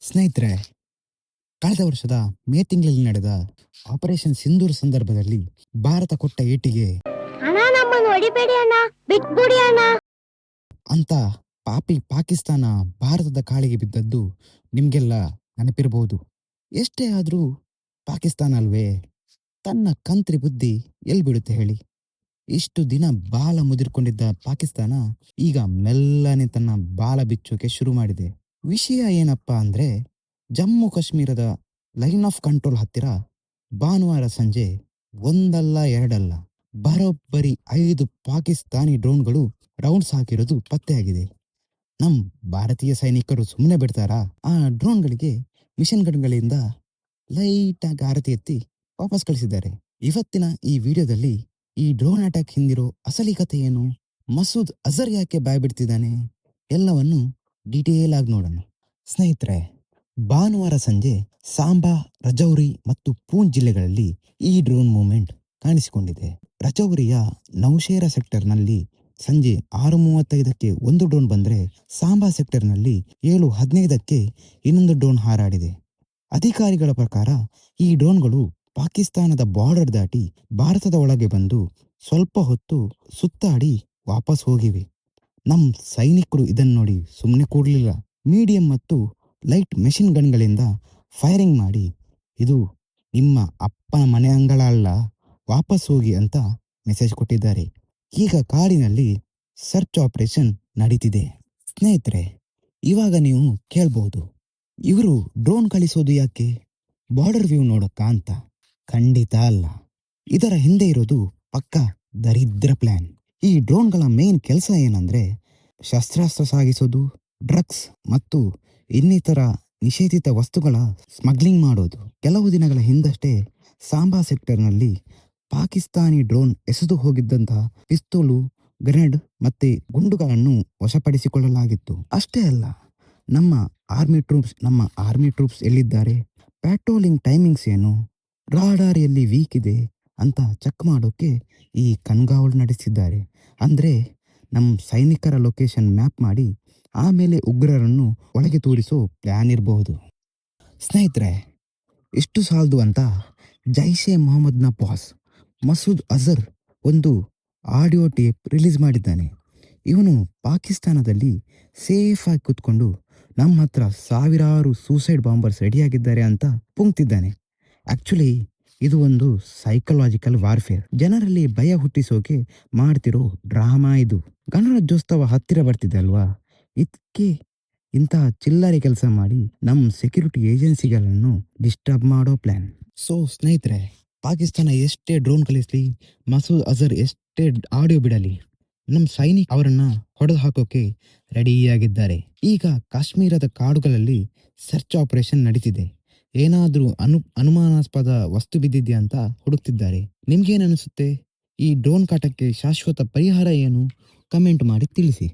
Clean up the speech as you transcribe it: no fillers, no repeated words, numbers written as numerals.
ಸ್ನೇಹಿತರೆ, ಕಳೆದ ವರ್ಷದ ಮೇ ತಿಂಗಳಲ್ಲಿ ನಡೆದ ಆಪರೇಷನ್ ಸಿಂಧೂರ್ ಸಂದರ್ಭದಲ್ಲಿ ಭಾರತ ಕೊಟ್ಟ ಏಟಿಗೆ ಅಣ್ಣ ನಮ್ಮನ್ನು ಹೊಡಿಬೇಡಿ ಅಣ್ಣ, ಬಿಟ್ಬಿಡಿ ಅಣ್ಣ ಅಂತ ಪಾಕಿಸ್ತಾನ ಭಾರತದ ಕಾಳಿಗೆ ಬಿದ್ದದ್ದು ನಿಮ್ಗೆಲ್ಲ ನೆನಪಿರಬಹುದು. ಎಷ್ಟೇ ಆದ್ರೂ ಪಾಕಿಸ್ತಾನ ಅಲ್ವೇ, ತನ್ನ ಕಂತ್ರಿ ಬುದ್ಧಿ ಎಲ್ಲಿ ಬಿಡುತ್ತೆ ಹೇಳಿ. ಇಷ್ಟು ದಿನ ಬಾಲ ಮುದಿರ್ಕೊಂಡಿದ್ದ ಪಾಕಿಸ್ತಾನ ಈಗ ಮೆಲ್ಲನೆ ತನ್ನ ಬಾಲ ಬಿಚ್ಚೋಕೆ ಶುರು ಮಾಡಿದೆ. ವಿಷಯ ಏನಪ್ಪಾ ಅಂದ್ರೆ, ಜಮ್ಮು ಕಾಶ್ಮೀರದ ಲೈನ್ ಆಫ್ ಕಂಟ್ರೋಲ್ ಹತ್ತಿರ ಭಾನುವಾರ ಸಂಜೆ ಒಂದಲ್ಲ ಎರಡಲ್ಲ ಬರೋಬ್ಬರಿ 5 ಪಾಕಿಸ್ತಾನಿ ಡ್ರೋನ್ಗಳು ರೌಂಡ್ಸ್ ಹಾಕಿರೋದು ಪತ್ತೆಯಾಗಿದೆ. ನಮ್ ಭಾರತೀಯ ಸೈನಿಕರು ಸುಮ್ಮನೆ ಬಿಡ್ತಾರಾ? ಆ ಡ್ರೋನ್ಗಳಿಗೆ ಮಿಷನ್ ಗನ್ಗಳಿಂದ ಲೈಟ್ ಆಗಿ ಆರತಿ ಎತ್ತಿ ವಾಪಸ್ ಕಳಿಸಿದ್ದಾರೆ. ಇವತ್ತಿನ ಈ ವಿಡಿಯೋದಲ್ಲಿ ಈ ಡ್ರೋನ್ ಅಟ್ಯಾಕ್ ಹಿಂದಿರೋ ಅಸಲಿ ಕಥೆ ಏನು, ಮಸೂದ್ ಅಜರ್ ಯಾಕೆ ಬಾಯ್ ಬಿಡ್ತಿದ್ದಾನೆ, ಎಲ್ಲವನ್ನು ಡೀಟೇಲ್ ಆಗಿ ನೋಡೋಣ. ಸ್ನೇಹಿತರೆ, ಭಾನುವಾರ ಸಂಜೆ ಸಾಂಬಾ, ರಜೌರಿ ಮತ್ತು ಪೂಂಚ್ ಜಿಲ್ಲೆಗಳಲ್ಲಿ ಈ ಡ್ರೋನ್ ಮೂವ್ಮೆಂಟ್ ಕಾಣಿಸಿಕೊಂಡಿದೆ. ರಜೌರಿಯ ನೌಶೇರಾ ಸೆಕ್ಟರ್ನಲ್ಲಿ ಸಂಜೆ 6:35ಕ್ಕೆ ಒಂದು ಡ್ರೋನ್ ಬಂದರೆ, ಸಾಂಬಾ ಸೆಕ್ಟರ್ನಲ್ಲಿ 7:15ಕ್ಕೆ ಇನ್ನೊಂದು ಡ್ರೋನ್ ಹಾರಾಡಿದೆ. ಅಧಿಕಾರಿಗಳ ಪ್ರಕಾರ ಈ ಡ್ರೋನ್ಗಳು ಪಾಕಿಸ್ತಾನದ ಬಾರ್ಡರ್ ದಾಟಿ ಭಾರತದ ಒಳಗೆ ಬಂದು ಸ್ವಲ್ಪ ಹೊತ್ತು ಸುತ್ತಾಡಿ ವಾಪಸ್ ಹೋಗಿವೆ. ನಮ್ ಸೈನಿಕರು ಇದನ್ನು ನೋಡಿ ಸುಮ್ಮನೆ ಕೂಡಲಿಲ್ಲ. ಮೀಡಿಯಂ ಮತ್ತು ಲೈಟ್ ಮೆಷಿನ್ ಗನ್ಗಳಿಂದ ಫೈರಿಂಗ್ ಮಾಡಿ, ಇದು ನಿಮ್ಮ ಅಪ್ಪನ ಮನೆ ಅಂಗಳ ಅಲ್ಲ, ವಾಪಸ್ ಹೋಗಿ ಅಂತ ಮೆಸೇಜ್ ಕೊಟ್ಟಿದ್ದಾರೆ. ಈಗ ಕಾಡಿನಲ್ಲಿ ಸರ್ಚ್ ಆಪರೇಷನ್ ನಡೀತಿದೆ. ಸ್ನೇಹಿತರೆ, ಇವಾಗ ನೀವು ಕೇಳ್ಬಹುದು, ಇವರು ಡ್ರೋನ್ ಕಳಿಸೋದು ಯಾಕೆ, ಬಾರ್ಡರ್ ವ್ಯೂ ನೋಡಕ್ಕ ಅಂತ? ಖಂಡಿತ ಅಲ್ಲ. ಇದರ ಹಿಂದೆ ಇರೋದು ಪಕ್ಕ ದರಿದ್ರ ಪ್ಲಾನ್. ಈ ಡ್ರೋನ್ಗಳ ಮೇನ್ ಕೆಲಸ ಏನಂದ್ರೆ, ಶಸ್ತ್ರಾಸ್ತ್ರ ಸಾಗಿಸೋದು, ಡ್ರಗ್ಸ್ ಮತ್ತು ಇನ್ನಿತರ ನಿಷೇಧಿತ ವಸ್ತುಗಳ ಸ್ಮಗ್ಲಿಂಗ್ ಮಾಡೋದು. ಕೆಲವು ದಿನಗಳ ಹಿಂದಷ್ಟೇ ಸಾಂಬಾ ಸೆಕ್ಟರ್ನಲ್ಲಿ ಪಾಕಿಸ್ತಾನಿ ಡ್ರೋನ್ ಎಸೆದು ಹೋಗಿದ್ದಂತಹ ಪಿಸ್ತೂಲು, ಗ್ರೆನೇಡ್ ಮತ್ತೆ ಗುಂಡುಗಳನ್ನು ವಶಪಡಿಸಿಕೊಳ್ಳಲಾಗಿತ್ತು. ಅಷ್ಟೇ ಅಲ್ಲ, ನಮ್ಮ ಆರ್ಮಿ ಟ್ರೂಪ್ಸ್ ಎಲ್ಲಿದ್ದಾರೆ, ಪ್ಯಾಟ್ರೋಲಿಂಗ್ ಟೈಮಿಂಗ್ಸ್ ಏನು, ರಾಡಾರ್ ಎಲ್ಲಿ ವೀಕ್ ಇದೆ ಅಂತ ಚೆಕ್ ಮಾಡೋಕೆ ಈ ಕಣ್ಗಾವಲು ನಡೆಸಿದ್ದಾರೆ. ಅಂದ್ರೆ ನಮ್ಮ ಸೈನಿಕರ ಲೊಕೇಶನ್ ಮ್ಯಾಪ್ ಮಾಡಿ ಆಮೇಲೆ ಉಗ್ರರನ್ನು ಒಳಗೆ ತೂರಿಸೋ ಪ್ಲಾನ್ ಇರಬಹುದು. ಸ್ನೇಹಿತರೆ, ಇಷ್ಟು ಸಾಲದು ಅಂತ ಜೈಷೆ ಮೊಹಮ್ಮದ್ನ ಬಾಸ್ ಮಸೂದ್ ಅಜರ್ ಒಂದು ಆಡಿಯೋ ಟೇಪ್ ರಿಲೀಸ್ ಮಾಡಿದ್ದಾನೆ. ಇವನು ಪಾಕಿಸ್ತಾನದಲ್ಲಿ ಸೇಫ್ ಆಗಿ ಕೂತ್ಕೊಂಡು ನಮ್ಮ ಹತ್ರ ಸಾವಿರಾರು ಸೂಸೈಡ್ ಬಾಂಬರ್ಸ್ ರೆಡಿಯಾಗಿದ್ದಾರೆ ಅಂತ ಪುಂಕ್ತಿದ್ದಾನೆ. ಆಕ್ಚುಲಿ ಇದು ಒಂದು ಸೈಕಲಾಜಿಕಲ್ ವಾರ್ಫೇರ್, ಜನರಲ್ಲಿ ಭಯ ಹುಟ್ಟಿಸೋಕೆ ಮಾಡ್ತಿರೋ ಡ್ರಾಮಾ ಇದು. ಗಣರಾಜ್ಯೋತ್ಸವ ಹತ್ತಿರ ಬರ್ತಿದೆ ಅಲ್ವಾ, ಇದಕ್ಕೆ ಇಂತಹ ಚಿಲ್ಲರೆ ಕೆಲಸ ಮಾಡಿ ನಮ್ಮ ಸೆಕ್ಯೂರಿಟಿ ಏಜೆನ್ಸಿಗಳನ್ನು ಡಿಸ್ಟರ್ಬ್ ಮಾಡೋ ಪ್ಲಾನ್. ಸೊ ಸ್ನೇಹಿತರೆ, ಪಾಕಿಸ್ತಾನ ಎಷ್ಟೇ ಡ್ರೋನ್ ಕಳಿಸ್ಲಿ, ಮಸೂದ್ ಅಜರ್ ಎಷ್ಟೇ ಆಡಿಯೋ ಬಿಡಲಿ, ನಮ್ಮ ಸೈನಿಕ ಅವರನ್ನ ಹೊಡೆದು ಹಾಕೋಕೆ ರೆಡಿಯಾಗಿದ್ದಾರೆ. ಈಗ ಕಾಶ್ಮೀರದ ಕಾಡುಗಳಲ್ಲಿ ಸರ್ಚ್ ಆಪರೇಷನ್ ನಡೀತಿದೆ. ಏನಾದ್ರೂ ಅನುಮಾನಾಸ್ಪದ ವಸ್ತು ಬಿದ್ದಿದ್ಯಾ ಅಂತ ಹುಡುಕ್ತಿದ್ದಾರೆ. ನಿಮ್ಗೇನ್ ಅನಿಸುತ್ತೆ? ಈ ಡ್ರೋನ್ ಕಾಟಕ್ಕೆ ಶಾಶ್ವತ ಪರಿಹಾರ ಏನು? ಕಮೆಂಟ್ ಮಾಡಿ ತಿಳಿಸಿ.